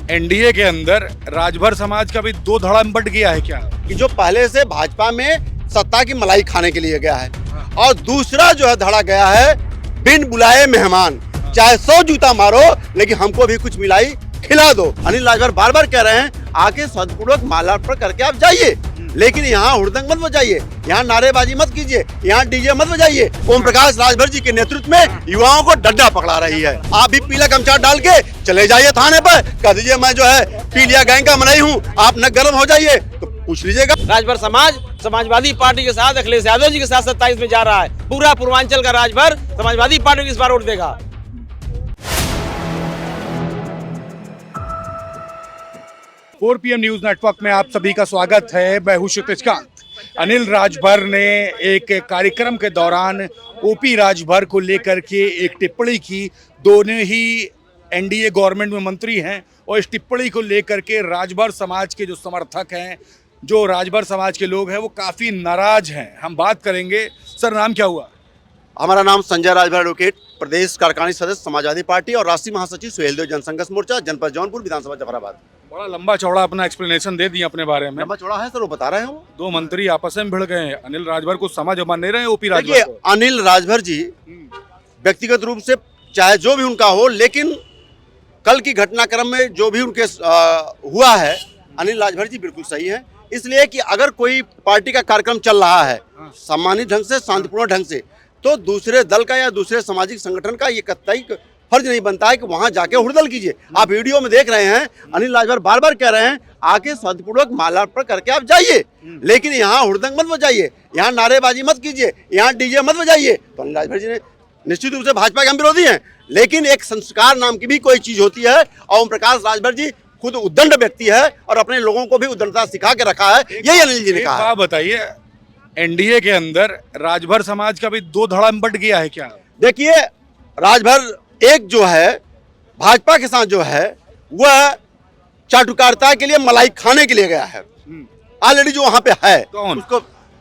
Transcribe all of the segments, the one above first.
NDA के अंदर राजभर समाज का भी दो धड़ा बंट गया है क्या? कि जो पहले से भाजपा में सत्ता की मलाई खाने के लिए गया है और दूसरा जो है धड़ा गया है बिन बुलाए मेहमान, चाहे 100 जूता मारो लेकिन हमको भी कुछ मिलाई खिला दो। अनिल राजभर बार बार कह रहे हैं आके सदपूर्वक मालार्पण करके आप जाइए, लेकिन यहाँ हुड़दंग मत बजाइए, यहाँ नारेबाजी मत कीजिए, यहाँ डीजे मत बजाइए। ओम प्रकाश राजभर जी के नेतृत्व में युवाओं को डंडा पकड़ा रही है। आप भी पीला गमछा डाल के चले जाइए थाने पर, कह दीजिए मैं जो है पीलिया गैंग का मनई हूँ, आप न गर्म हो जाइए तो पूछ लीजिएगा। राजभर समाज समाजवादी पार्टी के साथ अखिलेश यादव जी के साथ 27 में जा रहा है। पूरा पूर्वांचल का राजभर समाजवादी पार्टी को इस बार वोट देगा। 4 PM न्यूज नेटवर्क में आप सभी का स्वागत है। मैं हूं क्षितिज कांत। अनिल राजभर ने एक कार्यक्रम के दौरान ओपी राजभर को लेकर के एक टिप्पणी की। दोनों ही एनडीए गवर्नमेंट में मंत्री हैं और इस टिप्पणी को लेकर के राजभर समाज के जो समर्थक हैं, जो राजभर समाज के लोग हैं, वो काफ़ी नाराज हैं। हम बात करेंगे। सर, नाम क्या हुआ? हमारा नाम संजय राजभर एडवोकेट, प्रदेश कार्यकारिणी सदस्य समाजवादी पार्टी और राष्ट्रीय महासचिव सुहेलदेव जनसंघर्ष मोर्चा, जनपद जौनपुर, विधानसभा जफराबाद। बड़ा लंबा चौड़ा अपना एक्सप्लेनेशन दे दिया अपने बारे में। लंबा चौड़ा है सर, वो बता रहे हैं। वो दो मंत्री आपस में भिड़ गए हैं। अनिल राजभर को समझ मान नहीं रहे हैं ओपी राजभर देखिए, को। अनिल राजभर जी व्यक्तिगत रूप से चाहे जो भी उनका हो, लेकिन कल की घटनाक्रम में जो भी उनके हुआ है, अनिल राजभर जी बिल्कुल सही है। इसलिए कि अगर कोई पार्टी का कार्यक्रम चल रहा है सम्मानित ढंग से, शांतिपूर्ण ढंग से, तो दूसरे दल का या दूसरे सामाजिक संगठन का ये कतई फर्ज नहीं बनता है कि वहां जाके हुड़दंग कीजिए। आप वीडियो में देख रहे हैं अनिल राजभर बार बार कह रहे हैं आके शांतिपूर्वक मालार्पण करके आप जाइए, लेकिन यहाँ हुड़दंग मत बजाइए, यहाँ नारेबाजी मत कीजिए, यहाँ डीजे मत बजाइए। तो अनिल राजभर जी ने निश्चित रूप से भाजपा के हम विरोधी हैं, लेकिन एक संस्कार नाम की भी कोई चीज होती है और ओम प्रकाश राजभर जी खुद उद्दंड व्यक्ति है और अपने लोगों को भी उद्दंडता सिखा के रखा है। यही अनिल जी ने कहा। बात बताइए, एनडीए के अंदर राजभर समाज का भी दो धड़ा बंट गया है क्या? देखिए, राजभर एक जो है भाजपा के साथ जो है वह चाटुकारिता के लिए, मलाई खाने के लिए गया है। ऑलरेडी जो वहां पे है उसको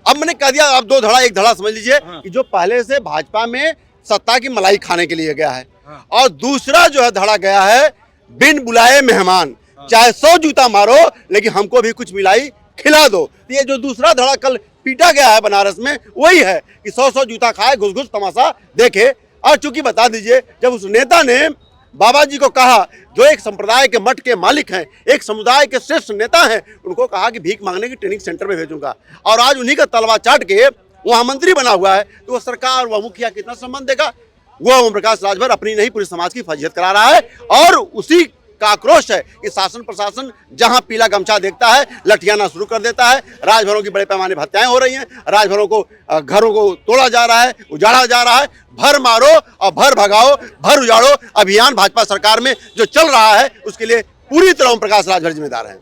अब मैंने कह दिया, आप दो धड़ा एक धड़ा समझ लीजिए कि जो पहले से भाजपा में सत्ता की मलाई खाने के लिए गया है और दूसरा जो है धड़ा गया है बिन बुलाए मेहमान, चाहे 100 जूता मारो लेकिन हमको भी कुछ मिलाई खिला दो। ये जो दूसरा धड़ा कल पीटा गया है बनारस में, वही है कि 100 जूता खाए, घुस घुस तमाशा देखे। और चूंकि बता दीजिए, जब उस नेता ने बाबा जी को कहा, जो एक संप्रदाय के मठ के मालिक हैं, एक समुदाय के श्रेष्ठ नेता हैं, उनको कहा कि भीख मांगने की ट्रेनिंग सेंटर में भेजूंगा, और आज उन्हीं का तलवा चाट के वहाँ मंत्री बना हुआ है, तो वह सरकार, वह मुखिया कितना सम्मान देगा? वह ओम प्रकाश राजभर अपनी नहीं पूरे समाज की फजीहत करा रहा है और उसी का आक्रोश है कि शासन प्रशासन जहां पीला गमछा देखता है लठियाना शुरू कर देता है। राजभरों की बड़े पैमाने पर हत्याएं हो रही हैं, राजभरों को घरों को तोड़ा जा रहा है, उजाड़ा जा रहा है। भर मारो और भर भगाओ, भर उजाड़ो अभियान भाजपा सरकार में जो चल रहा है, उसके लिए पूरी तरह ओम प्रकाश राजभर जिम्मेदार हैं।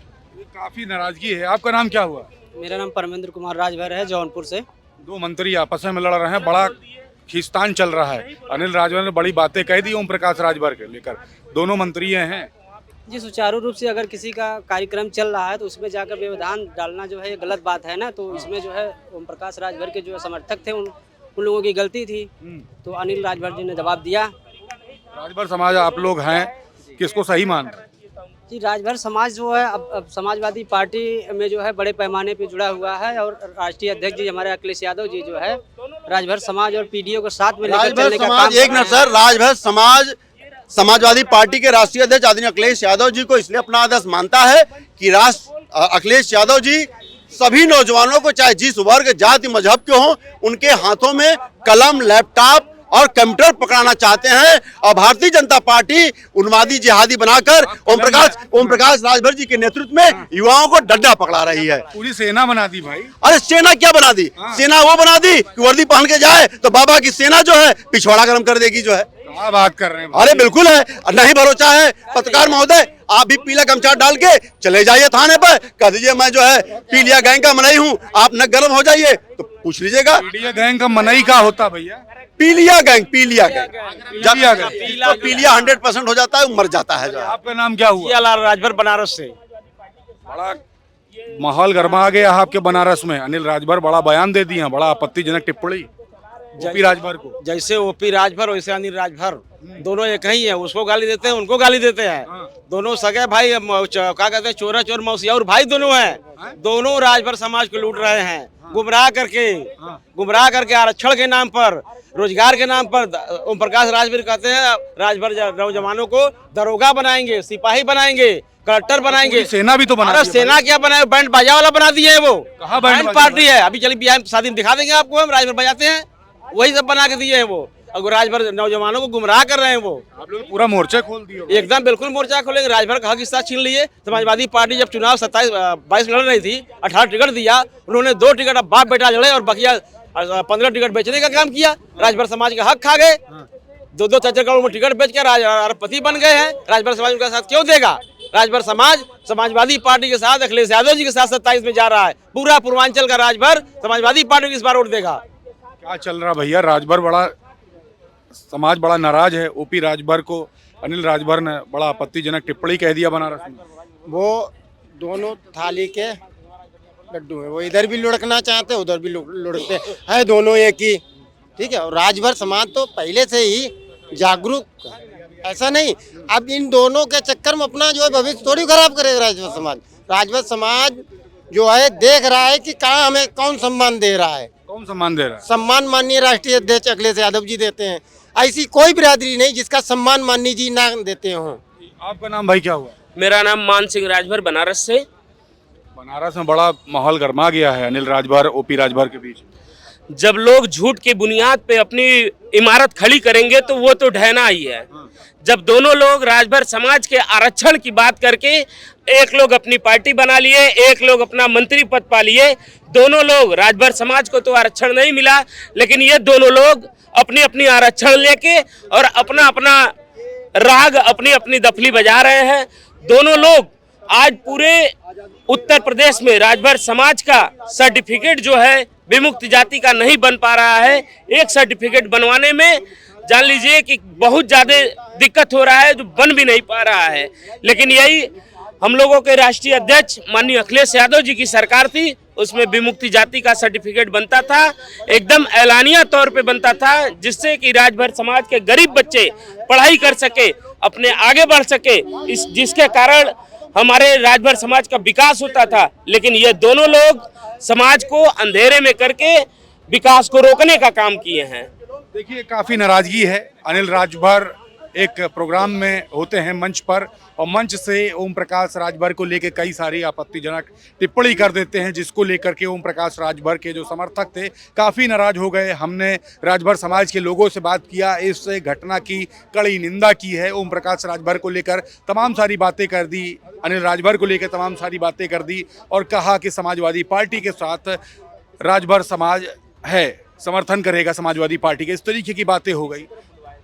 काफी नाराजगी है। आपका नाम क्या हुआ? मेरा नाम परमेंद्र कुमार राजभर है, जौनपुर से। दो मंत्री आपस में लड़ रहे हैं, बड़ा खींचतान चल रहा है। अनिल राजभर ने बड़ी बातें कह दी ओम प्रकाश राजभर के लेकर। दोनों मंत्री हैं जी, सुचारू रूप से अगर किसी का कार्यक्रम चल रहा है तो उसमें जाकर व्यवधान डालना जो है ये गलत बात है ना। तो इसमें जो है ओम प्रकाश राजभर के जो समर्थक थे उन लोगों की गलती थी, तो अनिल राजभर जी ने जवाब दिया। राजभर समाज आप लोग हैं, किसको सही मान रहे हैं? जी, राजभर समाज जो है अब समाजवादी पार्टी में जो है बड़े पैमाने पे जुड़ा हुआ है और राष्ट्रीय अध्यक्ष जी हमारे अखिलेश यादव जी जो है राजभर समाज और पीडीओ को साथ में लेकर चलने का काम। एक मिनट सर, राजभर समाज समाजवादी पार्टी के राष्ट्रीय अध्यक्ष आदरणीय अखिलेश यादव जी को इसलिए अपना आदर्श मानता है कि अखिलेश यादव जी सभी नौजवानों को, चाहे जिस वर्ग, जाति, मजहब के हों, उनके हाथों में कलम, लैपटॉप और कंप्यूटर पकड़ाना चाहते हैं और भारतीय जनता पार्टी उन्मादी जिहादी बनाकर ओम प्रकाश राजभर जी के नेतृत्व में युवाओं को डंडा पकड़ा रही है। पूरी सेना बना दी भाई। अरे सेना क्या बना दी? सेना वो बना दी कि वर्दी पहन के जाए तो बाबा की सेना जो है पिछवाड़ा गर्म कर देगी जो है। क्या बात कर रहे हैं? अरे बिल्कुल है, नहीं भरोसा है पत्रकार महोदय, आप भी पीला गमछा डाल के चले जाइए थाने पर, कह दीजिए मैं जो है पीलिया गैंग का मनई हूँ, आप न गर्म हो जाइए तो पूछ लीजिएगा। पीलिया गैंग का मनई का होता भैया? पीलिया गैंग जब पीलिया 100% हो जाता है, मर जाता है। आपका नाम क्या हुआ? राजभर बनारस से। बड़ा माहौल गर्मा गया आपके बनारस में। अनिल राजभर बड़ा बयान दे दिए, बड़ा आपत्तिजनक टिप्पणी। ओपी राजभर को? जैसे ओपी राजभर वैसे अनिल राजभर, दोनों एक ही है। उसको गाली देते हैं, उनको गाली देते हैं। दोनों सगे भाई, क्या कहते हैं, चोरा चोर मौसिया और भाई दोनों हैं। दोनों राजभर समाज को लूट रहे हैं, गुमराह करके आरक्षण के नाम पर, रोजगार के नाम पर। ओम प्रकाश राजभर कहते हैं राजभर नौजवानों को दरोगा बनाएंगे, सिपाही बनाएंगे, कलेक्टर बनाएंगे। सेना भी तो बना अरे दी है सेना क्या बनाए, बैंड बाजा वाला बना दिए है वो। कहाँ बैंड बैंड बाजा पार्टी है। अभी चलिए बिहार शादी में दिखा देंगे आपको, हम राजभर बजाते हैं, वही सब बना के दिए हैं वो। और राजभर नौजवानों को गुमराह कर रहे हैं वो। आप लोग पूरा मोर्चा खोल दिए? एकदम बिल्कुल मोर्चा खोलेंगे। राजभर का हक हिस्सा छीन लिए। समाजवादी पार्टी जब चुनाव 27-22 लड़ रही थी, 18 टिकट दिया उन्होंने, 2 टिकट अब बाप बेटा लड़े और बकिया 15 टिकट बेचने का काम किया। राजभर समाज का हक खा गए। 2-2 4 करोड़ में टिकट बेच कर अरबपति बन गए हैं। राजभर समाज उनका साथ क्यों देगा? राजभर समाज समाजवादी पार्टी के साथ, अखिलेश यादव जी के साथ 27 में जा रहा है। पूरा पूर्वांचल का राजभर समाजवादी पार्टी को इस बार वोट देगा। क्या चल रहा भैया? राजभर बड़ा, समाज बड़ा नाराज है। ओपी राजभर को अनिल राजभर ने बड़ा आपत्तिजनक टिप्पणी कह दिया बनारस में। वो दोनों थाली के लड्डू हैं, वो इधर भी लुढ़कना चाहते हैं, उधर भी लुढ़कते हैं, दोनों एक ही। ठीक है, और राजभर समाज तो पहले से ही जागरूक, ऐसा नहीं। अब इन दोनों के चक्कर में अपना जो है भविष्य थोड़ी खराब करेगा राजभर समाज। राजभर समाज जो है देख रहा है कि कहाँ हमें कौन सम्मान दे रहा है। कौन सम्मान दे रहा है? सम्मान माननीय राष्ट्रीय अध्यक्ष अखिलेश यादव जी देते हैं। ऐसी कोई बिरादरी नहीं जिसका सम्मान माननीय जी ना देते हों। आपका नाम भाई क्या हुआ? मेरा नाम मान सिंह राजभर, बनारस से। बनारस में बड़ा माहौल गर्मा गया है अनिल राजभर ओपी राजभर के बीच। जब लोग झूठ की बुनियाद पे अपनी इमारत खड़ी करेंगे तो वो तो ढहना ही है। जब दोनों लोग राजभर समाज के आरक्षण की बात करके, एक लोग अपनी पार्टी बना लिए, एक लोग अपना मंत्री पद पा लिए। दोनों लोग, राजभर समाज को तो आरक्षण नहीं मिला, लेकिन ये दोनों लोग अपनी अपनी आरक्षण लेके और अपना अपना राग, अपनी अपनी दफली बजा रहे हैं। दोनों लोग आज पूरे उत्तर प्रदेश में राजभर समाज का सर्टिफिकेट जो है विमुक्त जाति का नहीं बन पा रहा है। एक सर्टिफिकेट बनवाने में जान लीजिए कि बहुत ज़्यादा दिक्कत हो रहा है, जो बन भी नहीं पा रहा है। लेकिन यही हम लोगों के राष्ट्रीय अध्यक्ष माननीय अखिलेश यादव जी की सरकार थी, उसमें विमुक्ति जाति का सर्टिफिकेट बनता था, एकदम ऐलानिया तौर पे बनता था, जिससे कि राजभर समाज के गरीब बच्चे पढ़ाई कर सके, अपने आगे बढ़ सके, जिसके कारण हमारे राजभर समाज का विकास होता था। लेकिन ये दोनों लोग समाज को अंधेरे में करके विकास को रोकने का काम किए हैं। देखिए, काफी नाराजगी है। अनिल राजभर एक प्रोग्राम में होते हैं मंच पर, और मंच से ओम प्रकाश राजभर को लेकर कई सारी आपत्तिजनक टिप्पणी कर देते हैं, जिसको लेकर के ओम प्रकाश राजभर के जो समर्थक थे काफ़ी नाराज हो गए। हमने राजभर समाज के लोगों से बात किया, इस घटना की कड़ी निंदा की है। ओम प्रकाश राजभर को लेकर तमाम सारी बातें कर दी, अनिल राजभर को लेकर तमाम सारी बातें कर दी, और कहा कि समाजवादी पार्टी के साथ राजभर समाज है, समर्थन करेगा समाजवादी पार्टी के। इस तरीके की बातें हो गई।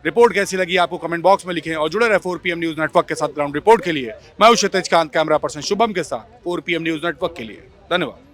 रिपोर्ट कैसी लगी आपको कमेंट बॉक्स में लिखें, और जुड़े रहे 4PM न्यूज़ नेटवर्क के साथ। ग्राउंड रिपोर्ट के लिए मैं हूं क्षितिज कांत, कैमरा पर्सन शुभम के साथ 4PM न्यूज़ नेटवर्क के लिए। धन्यवाद।